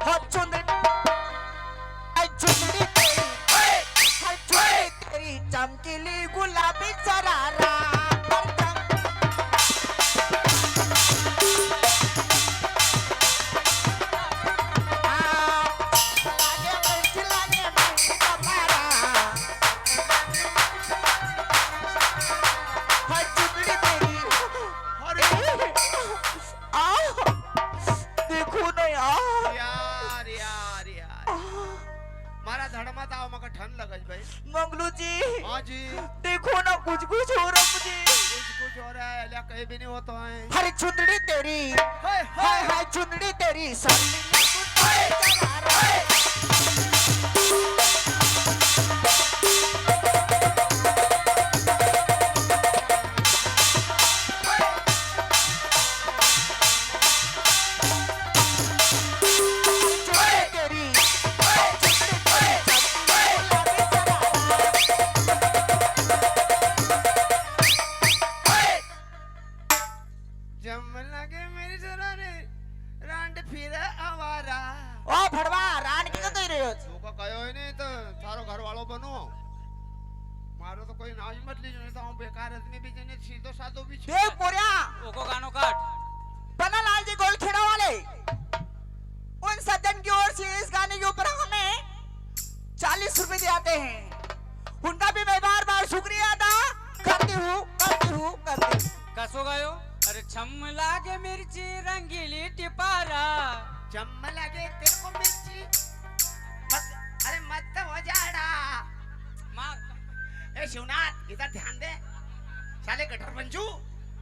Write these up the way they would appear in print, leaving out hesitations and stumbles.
हो चुंदड़ी चुंदड़ी तेरी चमकीली गुलाबी सरारा मंगलू जी हाँ जी देखो ना कुछ कुछ हो रहा मुझे कुछ हो रहा है अलिया कहीं भी नहीं होता है हरे चुंदड़ी तेरी हाय हाय हाय चुंदड़ी तेरी बेकार आदमी भी जने सीधो साधो भी देव पोरिया ओको गानो काट पन्नालाल जी गोलखेड़ा वाले उन सज्जन की ओर से इस गाने के ऊपर हमें 40 रुपए दिए हैं उनका भी मैं बार बार शुक्रिया अदा करती हूँ कसो गयो अरे छम लागे मिर्ची रंगीली टिपारा चम लगे तेरे को मिर्ची मत अरे मत हो जाड़ा मार ए शिवनाथ इधर ध्यान दे साले गटर पंचू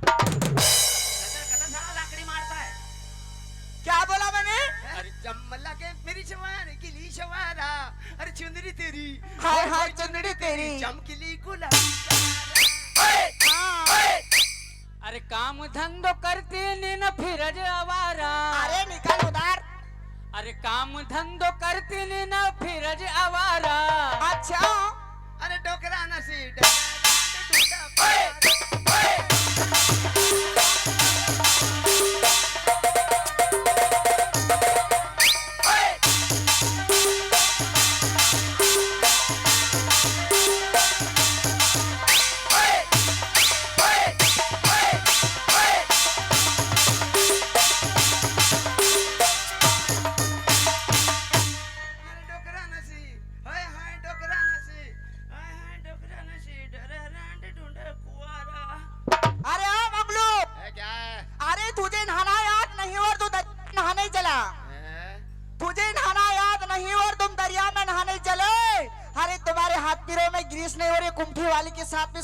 कदर साला लाकड़ी मारता है क्या बोला मैंने अरे चम लगे मेरी शवार गिली शवारा अरे चुंदड़ी तेरी हाय हाय चुंदड़ी तेरी चमकीली गुलाबी अरे काम धंधो करते ने न फिरज आवारा अरे निकल उधर अरे काम धंधो करते ने न फिरज आवारा अच्छा अरे डोकरा नसी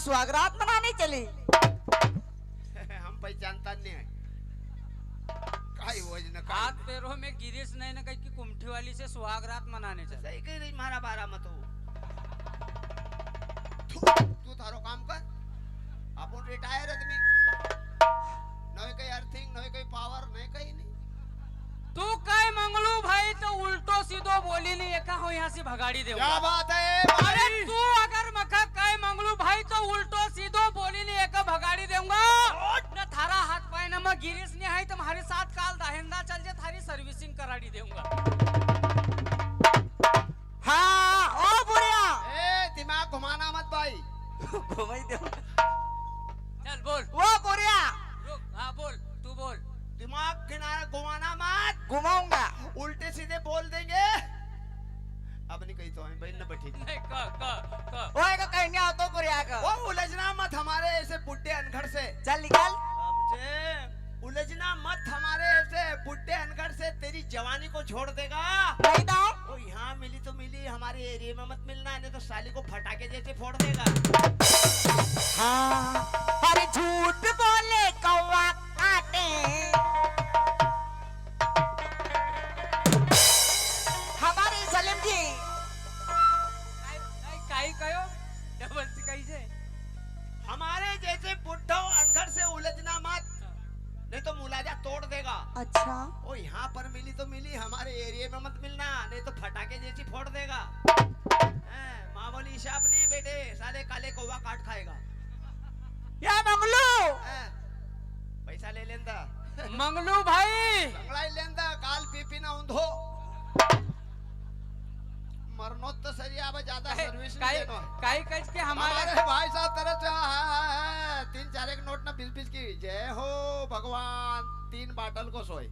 स्वागत मनाने चली हम पहचानता नहीं है काई वजन हाथ पैरों में गिरीश नहीं ना कहीं की कुमठी वाली से सुहाग रात मनाने चले सही कह रही मारा बारा मत हो तू थारो काम कर अपन रिटायर आदमी नई कोई अर्थिंग नई कोई पावर नहीं कहीं नहीं तू काय मंगलू भाई तो उल्टो सीधो बोली नहीं एका हो यहाँ से भगाड़ी दे क्या बात है अरे तू अगर मखा काय मंगलू भाई तो उल्टो सीधो बोली नहीं एका भगाड़ी दूंगा न थारा हाथ पाए न मैं गिरीश नहीं है तुम्हारे साथ काल दाहिंदा चल जे थारी सर्विसिंग कराड़ी दूंगा हाँ ओ बुढ़िया ए दिमाग घुमाना मत भाई घुमाई दे चल बोल वो बुढ़िया रुक हाँ बोल तू बोल दिमाग किनारा घुमाना मत घुमाऊंगा उल्टे सीधे बोल देंगे अब नहीं कही तो है भाई न बैठी नहीं क ओए का कहने आओ तो बुढ़िया का वो उलझना मत हमारे ऐसे बुड्ढे अनघड़ से चल निकल हमसे उलझना मत हमारे ऐसे बुड्ढे अनघड़ से तेरी जवानी को छोड़ देगा नहीं दो वो यहाँ मिली तो मिली हमारे एरिया में मत मिलना नहीं तो साली को फटाके जैसे फोड़ देगा हाँ अरे झूठ बोले कौवा काटे हमारे सलीम जी काई कयो डबल सी कही से हमारे जैसे बुड्ढो अनघड़ से उलझना मत नहीं तो मुलाजा तोड़ देगा अच्छा ओ यहाँ पर मिली तो मिली हमारे एरिया में मत मिलना नहीं तो फटाके जैसी फोड़ देगा माँ बोली ईशाप नहीं बेटे साले काले कौवा काट खाएगा या मंगलू पैसा ले लेंदा मंगलू भाई बंगला लेंदा काल पीपी ना ऊंधो अब ज्यादा सर्विस नहीं देना है। काही कच के हमारे हमारे भाई साहब तरफ से है 3-4 एक नोट ना 20-20 की जय हो भगवान 3 बाटल को सोए।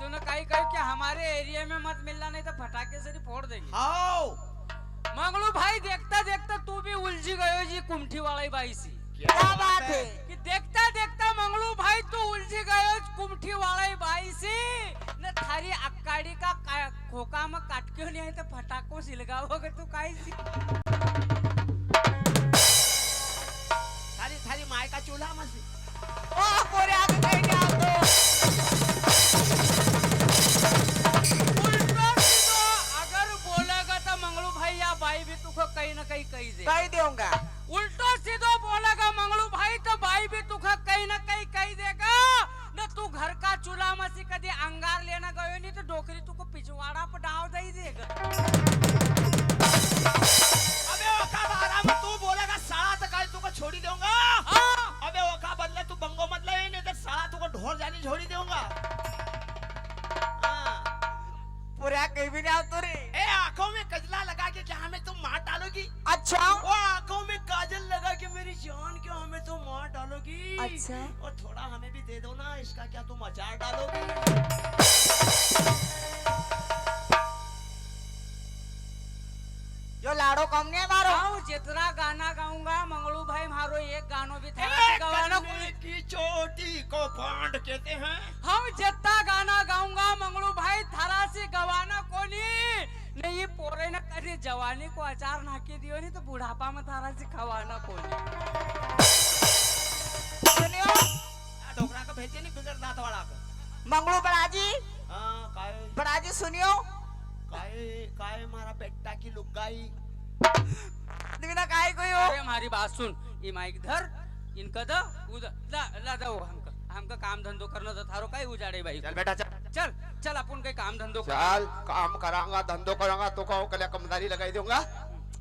तूने काही कही कि हमारे एरिया में मत मिलना नहीं तो फटाके से ही फोड़ देंगे। आओ मंगलू भाई देखता देखता तू भी उलझी गयो जी कुमठी वाली बाई सी। क्या बात है कि देखता देखता मंगलू भाई तू उलझी गयो कुमठी वाली बाई सी न थारी अक्काड़ी का खोका में काट क्यों नहीं आई तो फटाको सिलगाओगे तू काई सी। थारी माय का चूल्हा मसी ओह पूरे आगे कहीं नहीं आओ उल्टा सीधा अगर बोलेगा तो मंगलू भाई या बाई भी तुको कहीं न कहीं कही दे कहीं दूंगा उल्टा सीधा बोलेगा मंगलू भाई तो बाई भी तुका कहीं न कहीं कही देगा न तू घर का चूल्हा में से कभी अंगार लेना गयो नहीं तो डोकरी तुको पिछवाड़ा पर डाल दे ही देगा। अबे ओका आराम तू बोलेगा साला तो काय तुको छोड़ी दूंगा। हाँ अबे ओका बदले तू बंगो मतलब ही नहीं तो साला तुको ढोर जानी छोड़ी दूंगा। हाँ। पूरे कहीं भी नहीं आओ तो रे ए आंखों में कजला लगा के क्या हमें तुम मार डालोगी। अच्छा वो आंखों में काजल लगा के मेरी जान क्या हमें तुम मार डालोगी। अच्छा। और थोड़ा हमें भी दे दो ना इसका क्या तुम अचार डालोगी। जो लाड़ो कम नहीं है मारो गाऊं जितना गाना गाऊंगा मंगलू भाई मारो एक गानो भी था गवाना कन्ने की चोटी को फांड कहते हैं। हम जितना गाना गाऊंगा मंगलू भाई थारा से गवाना कोनी नहीं पोरे न करे जवानी को अचार नाके दियो नहीं तो बुढ़ापा में थारा से खवाना कोनी। सुनियो ढोकरा का भेजे नहीं बिगड़ दांत वाला का। मंगलू बड़ाजी हाँ काय बड़ाजी सुनियो काय काय मारा बेटा की लुगाई। दिखना काय कोई हो अरे हमारी बात सुन ये माइक धर इनका द उधर ला दो हमका काम धंधो करना तो थारो काय उजाड़े भाई चल बेटा चल चल चल अपन के काम धंधो कर चल काम करांगा धंधो करांगा तो कहो कल कमदारी लगाई दूंगा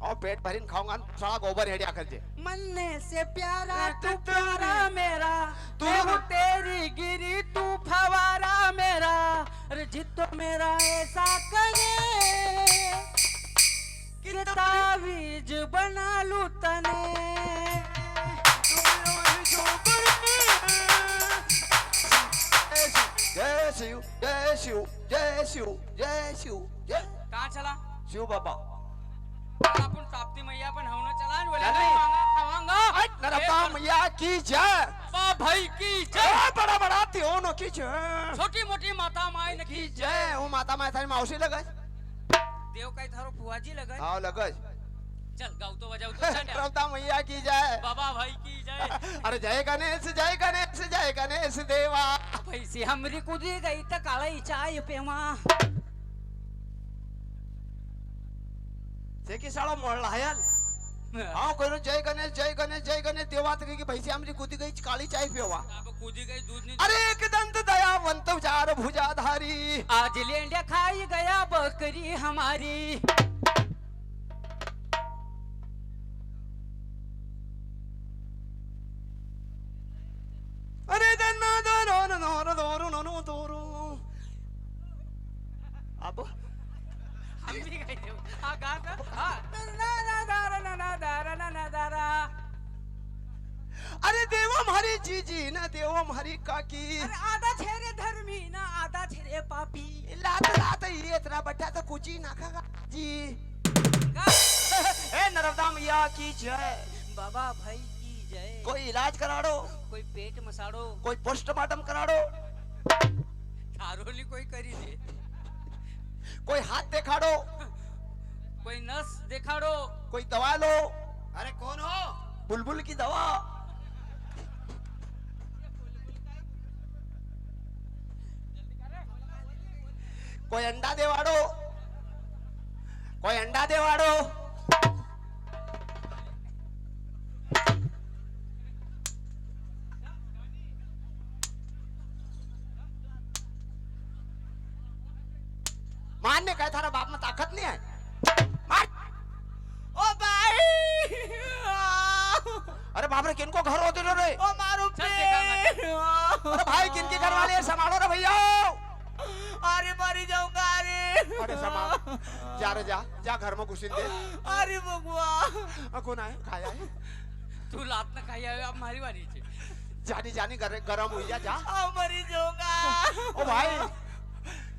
और पेट भरीन खाऊंगा सारा गोबर हेड़िया कर दे। मन्ने से प्यारा तू प्यारा मेरा तू तेरी गिरी तू फवारा मेरा अरे जितो मेरा ऐसा करे कि तावीज बना लूं तने जय शिव जय शिव जय शिव जय शिव जय कहाँ चला शिव बाबा। अपन ताप्ती मैया पण हवना चला न बोले चल नहीं रे। खावांगा नरपा मैया की जय बा भाई की जय जय बड़ा बड़ा त्यों की जय छोटी मोटी माता माई न की जय जय वो माता माय थारी मावशी लगस देव काय थारो फुआजी लगा हाँ लगस चल गाओ तो बजाओ तो चल नरपा मैया की जय बाबा भाई की जय अरे जय गणेश जय गणेश जय गणेश देवा। पैसे हमरी कुदी गई त काळी चाय पेवा से की साला मोळला हयाल हाँ कोई जय गणेश जय गणेश देवा तो की भैसी हमरी कूदी गई काली चाय पिवा। अब कुदी गई दूध नहीं अरे एक दंत दयावंत चार भुजाधारी आज लेंडिया खाई गया बकरी हमारी अरे दन्ना दोरो नोरो दोरो नोनो दोरो अब हम भी गई थे हाँ गा गा हाँ ना ना दारा ना ना दारा ना ना दारा अरे देवम हरी जीजी ना देवम हरी काकी अरे आधा छेरे धर्मी ना आधा छेरे पापी लात लात ये इतना बट्टा तो कुछ ही ना खागा जी। गा ए नर्मदा मैया की जय। बाबा भाई की जय कोई इलाज करा दो कोई पेट मसाड़ो कोई पोस्टमार्टम करा दो थारोली कोई करी दे कोई हाथ देखा दो कोई नस दिखाड़ो कोई दवा लो। अरे कौन हो बुलबुल की दवा कोई अंडा देवाड़ो कोई अंडा देवाड़ो। मारने का थारा बाप में ताकत नहीं है मार। ओ भाई अरे बाप रे किनको घर होते रे ओ मारो चल देखा मत। अरे भाई किनके घर वाले हैं संभालो रे भैया। अरे मर जाऊंगा अरे अरे संभाल जा रे जा जा घर में घुसीन दे अरे भगवान कोण आहे काय आहे तू लात न काही आहे अब मारी वारी छे जानी जानी गरम हुई जा मरी जाऊंगा ओ भाई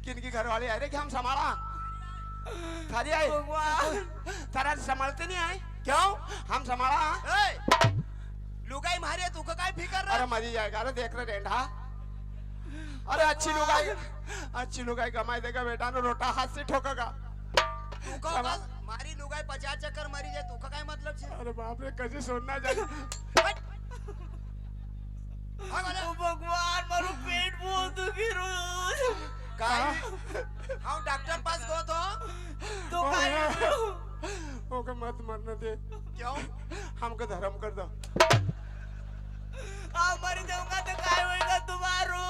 किनकी घर वाले आए रे कि हम संभाला थारी आए भगवान तारा संभालते नहीं आए क्यों हम संभाला ए, लुगाई मारे तू का काय फिकर अरे मरी जाएगा अरे देख रहे रेंढा अरे अच्छी लुगाई कमाई देगा बेटा ने रोटा हाथ से ठोकेगा तू का समा- बस मारी लुगाई 50 चक्कर मरी जाए तू का काय मतलब छे अरे बाप रे कैसे सोना जाए हट! भाग वाला। भगवान मारू पेट बहुत दुखी रोज काय हाउ डॉक्टर पास गो तो काय ओके मत मरने दे क्यों हमको धर्म कर दो मरी जाऊंगा तो काय होएगा तुम्हारो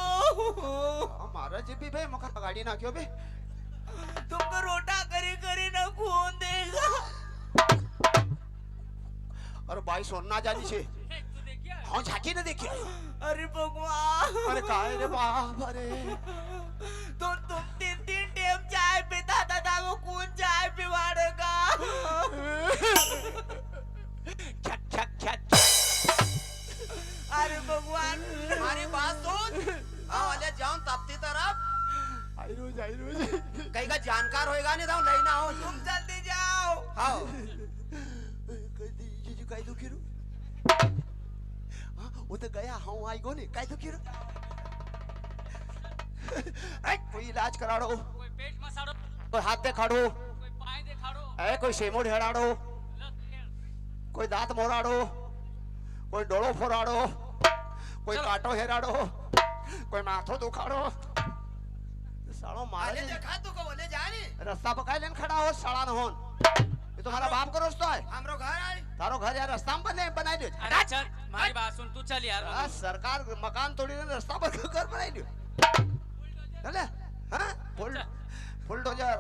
हमारा जी भी भाई मका गाड़ी ना क्यों बे तुमको रोटा करी करी ना खून देगा अरे भाई सोना जानी छे तू देखिए हाँ झाकी ना देखिए अरे भगवान अरे काय रे बाप अरे तो तुम 3 टाइम चाय पीता था वो कौन चाय पिवाड़ेगा छक छक छक अरे भगवान हमारी बात सुन हाँ वाले जाऊं तपती तरफ आई रोज कहीं का जानकार होएगा नहीं तो लेना हो तुम जल्दी जाओ हाँ जी काय दुखी रू वो तो गया हाँ आई गो ने काय दुखी रू कोई इलाज कराड़ो कोई पेट मसाड़ो कोई हाथ दे खाड़ो कोई पाय देखाड़ो कोई सेमो ढेड़ाड़ो लत खेल कोई दांत मोराड़ो कोई डोळो फोराड़ो कोई चलो। काटो हेराड़ो कोई माथो दुखाड़ो सालो वाले मारे देखा तू को बोले जानी रास्ता पकाई लेन खड़ा हो साला न होन ये तुम्हारा बाप का रास्ता है हमरो घर आए तारो घर यार रास्ता में बने बनाई दे अरे चल मारी बात सुन तू चल यार सरकार मकान तोड़ी ने रास्ता पर घर बनाई दे चले हां बुलडोजर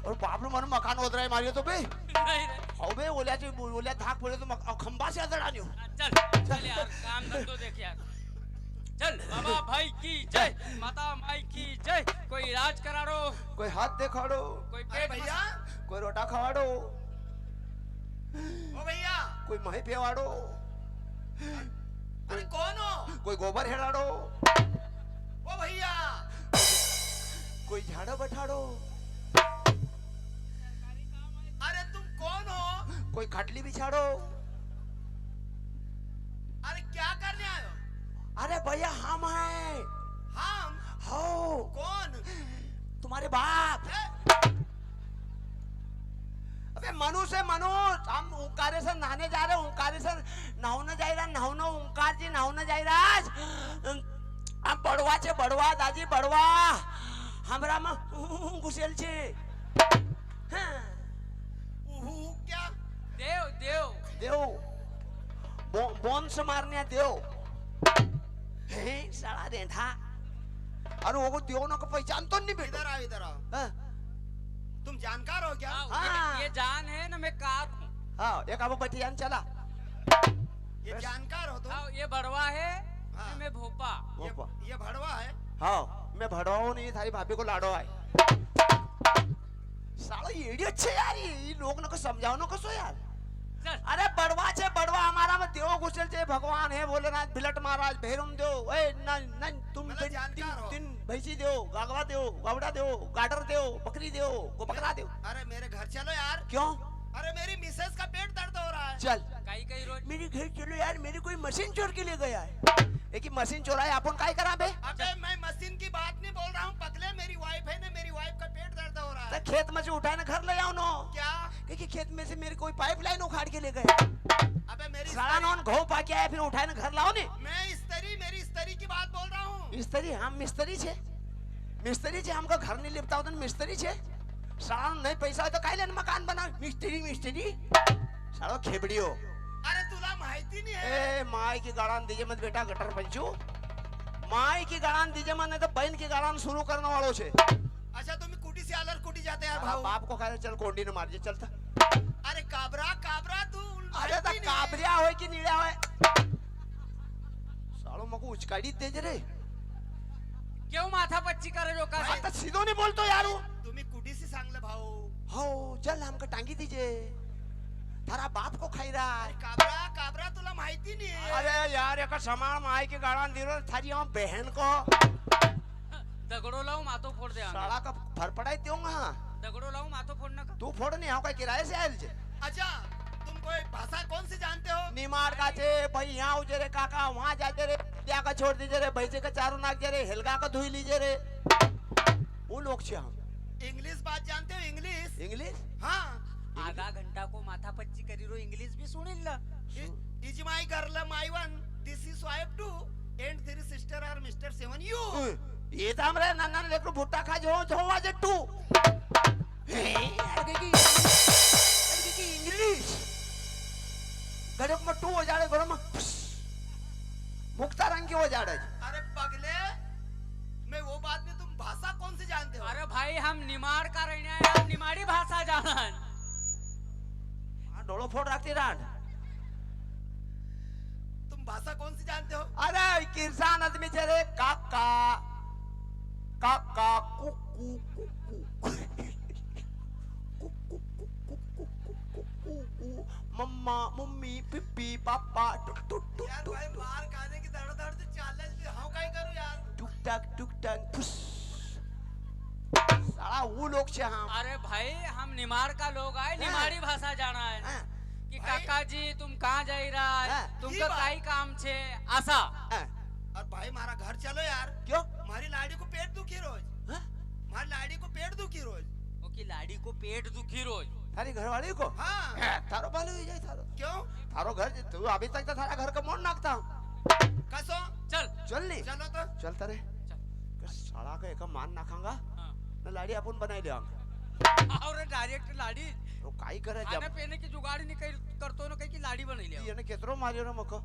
और बाप रे मन मकान ओदराय मारियो तो बे नहीं रे अबे ओल्या धाक पडे तो खंबा से अदड़ा न्यू चल चल यार काम धंधो देख यार चल बाबा भाई की जय माता माई की जय कोई इलाज कराड़ो कोई हाथ देखाड़ो कोई अरे पेट भैया कोई रोटा खवाड़ो ओ भैया कोई मही पेवाड़ो अरे कौन हो कोई गोबर हेड़ाड़ो ओ भैया कोई झाड़ो बैठाड़ो अरे तुम कौन हो कोई खटली बिछाड़ो अरे क्या करने आए हो अरे भैया हम हैं हम हो कौन तुम्हारे बाप ए, अबे मनु से मनु हम ओंकारेश्वर नहाने जा रहे ओंकारेश्वर नहाने जा रहा नहाने ओंकार जी नहाने जा रहा हम बड़वा छे बड़वा दादी बड़वा हमरा में घुसेल छे हाँ, उहु क्या देव देव देव बोन से मारने देव हे साला रेंढा अरे वो देव ना को पहचान तो नहीं बेटा इधर आओ हाँ, तुम जानकार हो क्या हाँ। ये जान है ना मैं कार हूँ हाँ एक अब बटियान चला ये जानकार हो तुम हाँ, ये बड़वा है हाँ। मैं भोपा ये भड़वा है हाँ मैं भड़वाऊं नहीं थारी भाभी को लाडो आए साला ये इडियट छे यार ये लोग न को समझाओ न कसो यार चल अरे बड़वा छे बड़वा हमारा में देव घुसल छे भगवान है भोलेनाथ बिलट महाराज भैरम देव ए न तुम मतलब जानकार हो। तीन भैंसी देव गागवा देव गावड़ा देव गाडर देव बकरी देव गोबकरा देव अरे मेरे घर चलो यार क्यों अरे मेरी मिसेस का पेट दर्द हो रहा है चल कई कई रोज मेरे घर चलो यार मेरी कोई मशीन चोर के लिए गया है एक ही मशीन चोराए अपन काय करा बे अबे मैं मशीन की बात नहीं बोल रहा हूँ पतले मेरी वाइफ है ना मेरी वाइफ का पेट दर्द हो रहा है तो खेत में से उठाए ना घर ले आओ नो क्या क्योंकि खेत में से मेरी कोई पाइपलाइन उखाड़ के ले गया अबे मेरी साला नॉन घो पाके आया फिर उठाए ना घर लाओ ने मैं मेरी स्त्री की बात बोल रहा हूँ मिस्त्री हम मिस्त्री छे हमका घर नहीं लिपता होता मिस्त्री छे साला नहीं पैसा है तो काय लेन मकान बना मिस्त्री साला खेबड़ियो अरे तुला माहिती नहीं है ए माई की गाड़ान दीजिए मत बेटा गटर पंचू माई की गाड़ान दीजिए मत नहीं तो बहन की गाड़ान शुरू करने वालों छे अच्छा तुम्ही कुठे से आलार कुठे उल्टी जाते यार हाँ, भाऊ बाप को खा चल कोंडी ने मार दे चलता अरे काबरा काबरा तू अरे तो काबरिया होय की निळ्या होय साळो मको उचकाडी दे जे रे क्यों माथा पच्ची करे जो का आता सीधो नहीं बोलतो यार वो। तुम्ही कुठीशी सांगलं भाऊ हो चल हमको टांगी दीजिए थारा बाप को खाई रहा है काबरा काबरा तुला माहिती नाही अरे यार एक समाल माई के गाड़ान दिरो थारी हम बहन को दगड़ो लाऊ माथो फोड़ दे आगे। साला का फरफड़ाई दूंगा दगड़ो लाऊ माथो फोड़ना का तू फोड़ नहीं हम किराए से आयल छे अच्छा तुम कोई भाषा कौन सी जानते हो निमार का छे भाई यहाँ उजे रे काका वहाँ जाते रे त्या का छोड़ दीजिए रे भैंसे का चारों नाक जे रे हेलगा का धुई लीजिए रे वो लोग छे हम इंग्लिश बात जानते हो इंग्लिश इंग्लिश हाँ आधा घंटा को माथा पच्ची करी रो इंग्लिश भी सुनिल ला is my girl my one this is wife two and three sister are mister seven you ये तो हमरे नन्ना ने देखो भुट्टा खा जो वाजे टू इंग्लिश गड़क में टू हो जाड़े गड़क में मुक्ता रंग की हो जाड़े अरे पगले मैं वो बात में तुम भाषा कौन सी जानते हो अरे भाई हम निमाड़ का रहने आए हम निमाड़ी भाषा जानन डोलो फोड़ रखती रान तुम भाषा कौन सी जानते हो अरे किसान आदमी चले काका काका कुकू कुकू मम्मा मम्मी पिप्पी पापा टुक टुक टुक यार भाई मार खाने की दड़ दड़ से चाल हम काय करूं यार टुक टक फुस साला वो लोग छे हम अरे भाई हम निमाड़ का लोग आए निमाड़ी भाषा जाना है हाँ। कि भाई- काका जी तुम कहाँ जाई रहा है हाँ। तुमका ये बात- काई काम छे आशा और भाई मारा घर चलो यार क्यों हमारी लाड़ी को पेट दुखी रोज हाँ? हमारी लाड़ी को पेट दुखी रोज वो की लाड़ी को पेट दुखी रोज थारी घरवाली को हाँ थारो भालो हो जाए थारो क्यों थारो घर तू अभी तक तो थारा घर का मोड़ नाकता हूँ कसो चल चल नहीं चलो तो चलता रे साला का एक मान नाखांगा हाँ। ना लाड़ी अपन बनाई ले और डायरेक्ट लाड़ी तो काई करे खाने जब पीने की जुगाड़ नहीं करतो ना कहीं की लाड़ी बन लिया ये ने केतरो मारियो रे मको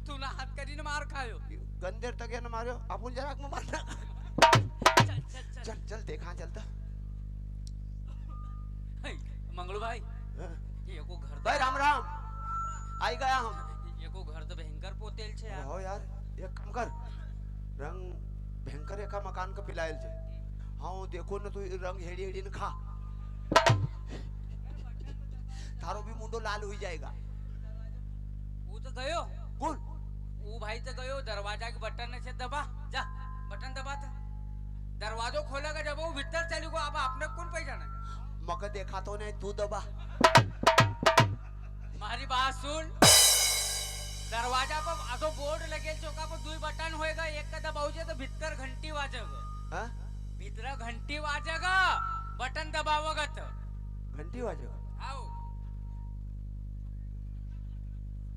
तू ना हाथ करी ना मार खायो गंदेर तक ये ने मारियो अपन जरा में मारना चल चल चल चल चल देखा चलता हे, मंगलू भाई हाँ। ये को घर भाई राम राम आई गया हम ये को घर तो भयंकर पोतेल छे यार हो यार एक काम कर रंग भयंकर एका मकान का पिलायल छे हाँ देखो ना तू रंग हेड़ी हेड़ी ने खा थारो भी मुंडो लाल हो जाएगा वो तो गयो कौन वो भाई तो गयो दरवाजा के बटन से दबा जा बटन दबा था दरवाजो खोलेगा जब वो भीतर चली गो अब आपने कौन पहचाना मका देखा तो नहीं तू दबा मारी बात सुन दरवाजा पर आधो बोर्ड लगे चौका पर दुई बटन होएगा एक का दबाऊजे तो भीतर घंटी वाजेगा हाँ भीतर घंटी वाजेगा बटन दबावोगा तो घंटी वाजेगा आओ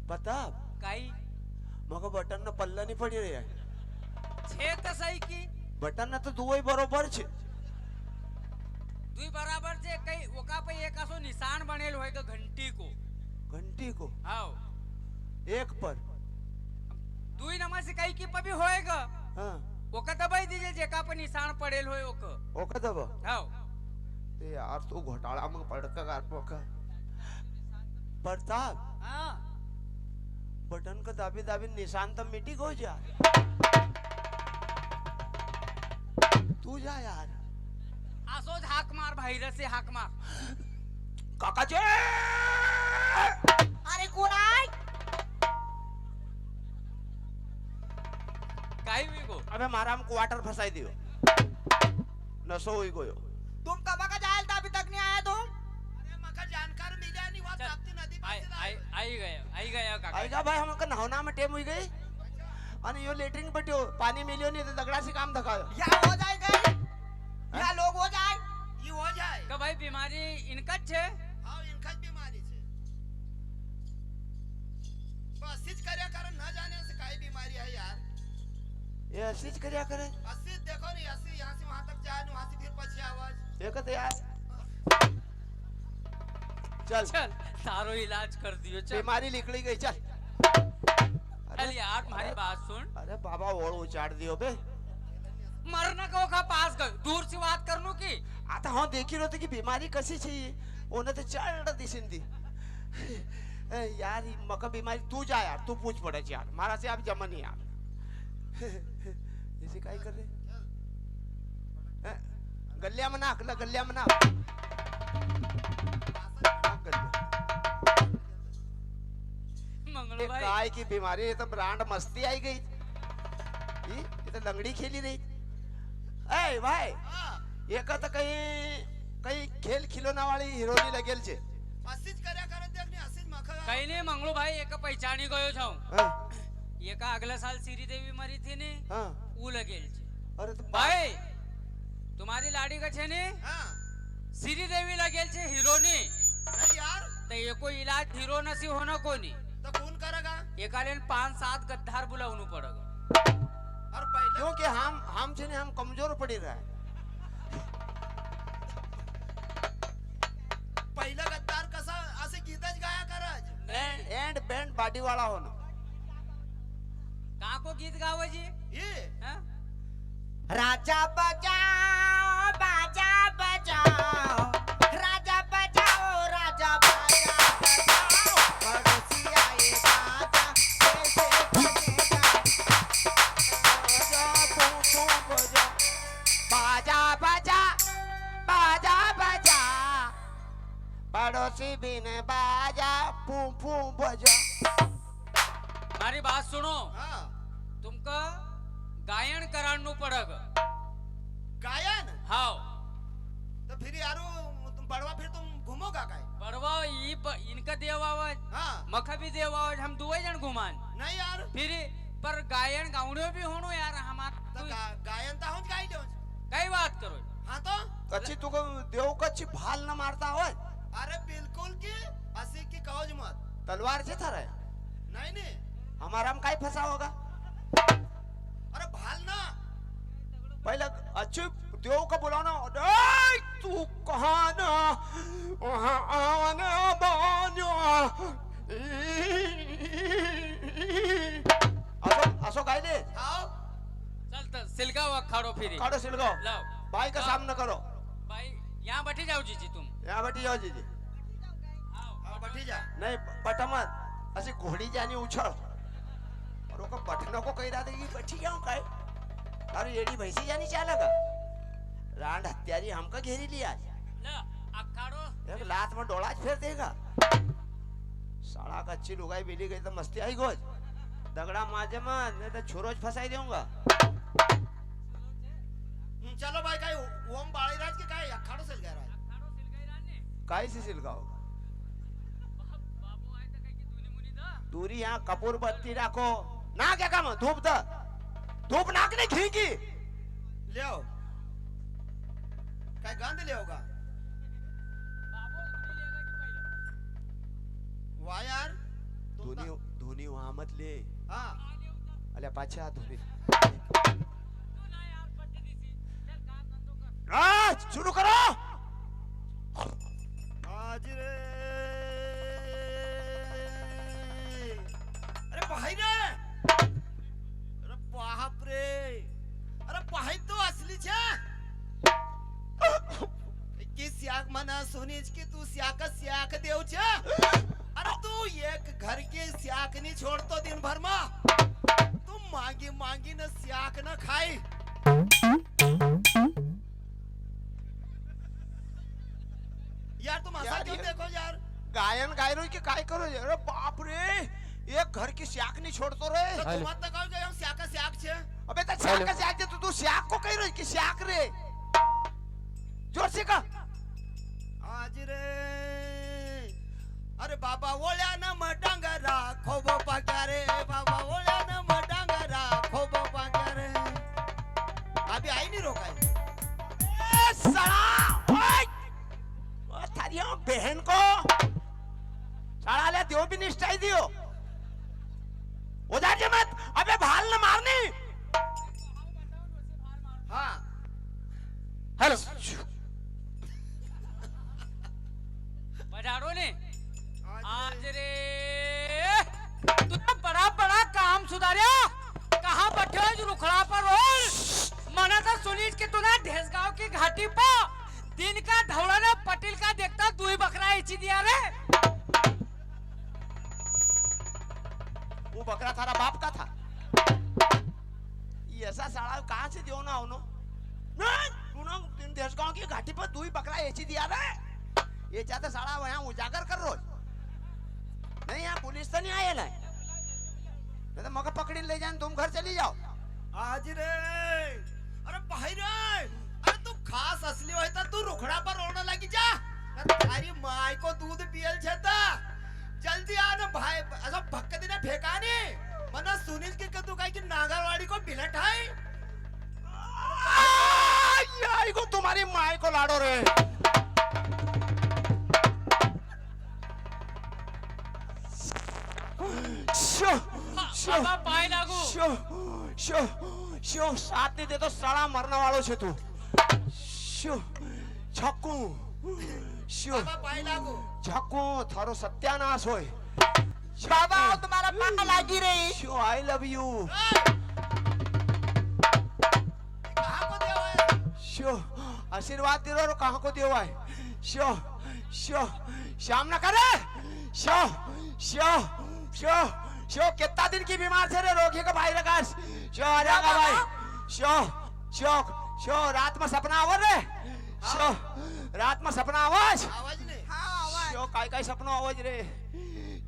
बता काई मका बटन न पल्ला नहीं पड़ी रे छे तो सही की बटन न तो दुवई बरोबर छे दुई बराबर से कई ओका पे एक असो निशान बनेल होएगा घंटी को घंटी को आओ एक पर दुई नंबर से कई की पर भी होएगा हाँ ओका दबाई दीजिए जेका पर निशान पड़ेल होए ओका ओका दबा आओ ते यार तू घोटाला में पड़का गार पोका प्रताप हाँ बटन का दाबी दाबी निशान तो मिटी गो जा तू जा यार आसो हाक मार भाई से हाक मार काका जे अरे कोण आहे काई भी गो अबे मारा हम क्वार्टर फंसाई दियो नसो हुई गयो तुम कब का जायल था अभी तक नहीं आया तुम अरे मका जानकार मिला नहीं वहाँ चल, ताप्ती नदी आई पास आई आई गया काका आएगा भाई हमका नहाना में टेम हुई गई आणि यो लेटरिंग पट्यो पानी मिलियो नहीं तो दगड़ा से काम धकायो या हो जाएगा या लोग हो जाए ये हो जाए का भाई बीमारी इनका छे हाँ इनका बीमारी છે बस सीच કર્યા कारण न जाने से काई बीमारी है यार ये ऐसी करिया करे अस्सी देखो नहीं अस्सी यहाँ से वहाँ तक जाए वहाँ से फिर पछी आवाज देखो तो यार चल चल सारो इलाज कर दियो चल बीमारी निकली गई चल चल यार हमारी बात सुन अरे बाबा ओढ़ उचाड़ दियो बे मरण को का पास गए दूर से बात करनू की आता हाँ देखी होते की बीमारी कशी छे ओने ते चढ़ दिसिन दी यार ये मका बीमारी तू जा यार तू पूछ पड़े यार मारा से आप जमा नहीं यार ऐसे काय कर रहे गल्ल्या मना अकला गल्ल्या मना मंगलू ये भाई काय की बीमारी ये तो ब्रांड मस्ती आई गई ये तो लंगड़ी खेली रही ए भाई ये का तो कहीं खेल खिलौना वाली हीरोनी लगेल छे असीच કર્યા કરે દેખ ને અસીજ મખા कहीं नहीं मंगलू भाई एक पहचानी गयो छाऊ हाँ, एक अगले साल श्री देवी मरी थी ने हाँ, ऊ लगेल छे अरे तो भाई तुम्हारी लाड़ी का छे ने હા श्री देवी लगेल छे हीरोनी નહીં यार तो ये कोई इलाज हीरो नसी होना कोनी તો કોણ કરેગા एकालेन 5-7 गद्दार बुलावनु पड़ेगा और पहले क्योंकि हम छे ने हम कमजोर पड़ी रहा है पहिला गद्दार कसा असे गीतच गाया करज एंड बैंड बॉडी वाला होना कहाँ को गीत गाओ जी ये हाँ? राजा बजाओ बाजा बजाओ राजा बजाओ राजा बाजा बजाओ पड़ोसी आए बाजा कैसे बजेगा बाजा बजा बाजा बजा पड़ोसी भी ने बाजा पू पू बजा मारी बात सुनो हाँ तुमको गायन करानु पड़ेगा गायन हाँ तो फिर यारो तुम बड़वा फिर तुम घूमोगा काय बड़वा इनका देव आवाज हाँ मखा भी देव आवाज हम दुए जन घुमान नहीं यार फिर पर गायन गाउने भी होनो यार हमार तो गायन ता होच गाई लो कई बात करो हाँ तो कच्ची तुको देव कच्ची भाल न मारता हो अरे बिल्कुल की असी की कहोज मत तलवार से था रहे नहीं नहीं हमारा हम काय फंसा होगा अरे भाल ना पहले अच्छे देव को बुलाना "ऐ, तू कहाँ ना वहाँ आना बान्यो असो काय दे आओ चल तो सिलगाओ अखाड़ो फिर काटो सिलगाओ लाओ भाई का हाँ। सामना करो भाई यहाँ बैठी जाओ जीजी तुम यहाँ बैठी जाओ जीजी आओ आओ बैठी जा नहीं पटमत ऐसी घोड़ी जानी उछल और वो बटनों को कही रहा था कि बैठी जाऊं काय अरे एडी भैंसी जानी चालेगा रांड हत्यारी हमका घेरी लिया ला अखाड़ो एक लात में डोला फेर देगा साला का अच्छी लुगाई मिली गई तो मस्ती आई गोज दगड़ा माजे मत नहीं तो छोरोज फंसाई दूंगा चलो भाई काय ओम बाळीराज के काय अखाड़ो से गया राज अखाड़ो सिलगाई राने काय से सिलगाओ बाबू आए तो कहीं की दूनी मुनी दा दूरी यहाँ कपूर बत्ती रखो ना क्या काम धूप द धूप नाक ने खींची ले आओ काय गंध ले होगा बाबू दूनी लेगा कि पहले वाह यार धोनी धोनी वहां मत ले हाँ अल्या पाछा धोनी तू ना यार पट्टी दीसी चल काम धंधो कर आज शुरू करो आज रे अरे भाई रे अरे बाप रे अरे भाई तो असली छे की स्याक मना सुनीच की तू स्याक देव छे अरे तू एक घर के स्याक नहीं छोड़तो दिन भर में तू मांगी मांगी न स्याक न खाई यार तुम हंसा यार, क्यों ये- देखो यार गायन गाय रही कि काय करो अरे बाप रे एक घर की स्याक नहीं छोड़तो रे तो तुम मत कहो कि हम स्याक छे अबे तो स्याक का स्याक दे तू स्याक को कह रही कि स्याक रे जोर से का आज रे अरे बाबा ओळ्या न मडंगरा खोबो पाक्या रे बाबा ओळ्या न मडंगरा खोबो पाक्या रे अभी आई नहीं रोका ए साला ओए ओ थारी बहन को साला ले दियो भी निष्ठाई दियो उधर जे मत अबे भाल न मारनी हाँ हेलो बजारो ने आज आज रे तूने बड़ा बड़ा काम सुधारिया कहाँ बैठे हो जो रुखड़ा पर रोल मने तो दिन का ढवड़ा ने पटेल का देखता तू ही बकरा ऐसी दिया रे। वो बकरा थारा बाप का था। ये ऐसा साला कहाँ से दियो ना उनो? नहीं, तूने तीन देश गांव की घाटी पर तू ही बकरा ऐसी दिया रे। ये चाहते साला वहाँ उजागर कर रोज। नहीं यहाँ पुलिस तो नहीं आये ना। नहीं तो मगर पकड़ी ले जाए तुम घर चली जाओ। आज रे अरे भाई रे अरे तू खास असली होय तर तू रुखडा पर रोना लगी जा तारी माय को दूध पियल छता जल्दी आ ना भाई असं भक्क देना फेकाने मना सुनील की तू काय की नागरवाडी को बिलट है आई को तुम्हारी माय को लाडो रे। शो शो बाबा पाय लागू। शो शो शो साथ नहीं दे तो साला मरने वालों से तू। शो छक्कू शो बाबा पाय लागू छक्कू थारो सत्यानाश होय। बाबा तुम्हारा पापा लागी रही। Show I love you. कहां को देव है शो आशीर्वाद दे रो कहाँ को दियो है। शो शो शाम न करे। शो शो शो शो कितना दिन की बीमार थे रे रोगी का भाई रकाश। शो आ जाएगा भाई। शो शो शो रात में सपना आवाज रे। शो रात में सपना आवाज। आवाज नहीं शो काय सपना आवाज रे।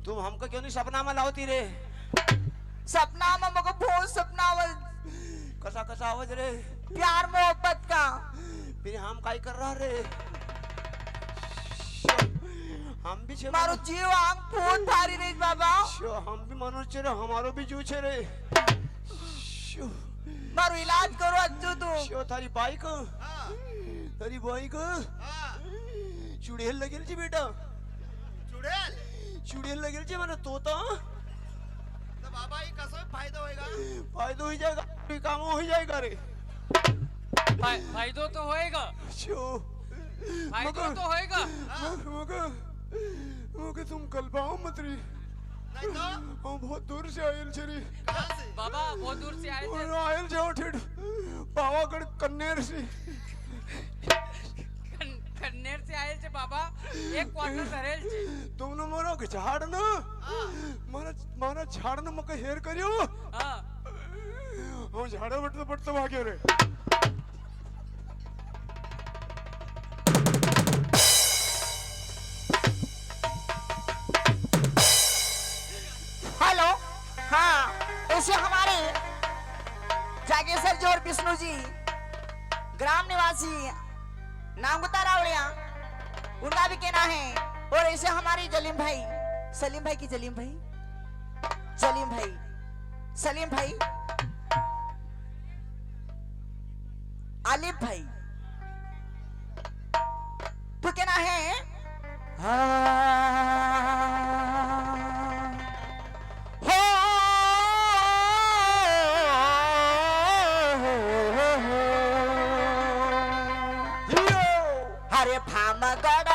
तुम हमको क्यों नहीं सपना में लाओती रे। सपना में मको बहुत सपना आवल कसा कसा आवाज रे। प्यार मोहब्बत का। फिर हम काय कर रहा रे। हम भी छे मारो जीव आंख बहुत भारी रही बाबा। शो हम भी मनुष्य रे हमारो भी जू छे रे। शो मारो इलाज करो अच्छो तू। शो थारी बाई को हां थारी बाई को हां चुड़ैल लगेल छी बेटा। चुड़ैल चुड़ैल लगेल छी माने तोता। तो बाबा ये कसो फायदा होएगा फायदा हो जाएगा कोई काम हो जाएगा रे। फायदो तो होएगा। शो फायदो तो होएगा। मगर तुम कल पाओ मत रे। नहीं तो हम बहुत दूर से आयल छे रे। कहां से बाबा बहुत दूर से आए थे। और आयल जाओ ठेठ पावागढ़ कन्नेर से। कन्नेर से आए थे बाबा एक क्वार्टर धरेल छे। तुमने मारा के झाड़ ना मारा झाड़ ना मके हेर करियो। हां हम झाड़ा बटते बटते भागे रे। हेलो हाँ ऐसे हमारे जागेश्वर जी और विष्णु जी ग्राम निवासी नामगुता रावड़िया उनका भी कहना है। और ऐसे हमारे जलीम भाई सलीम भाई की जलीम भाई सलीम भाई सलीम भाई आलिफ भाई तो कहना है हरे भामगढ़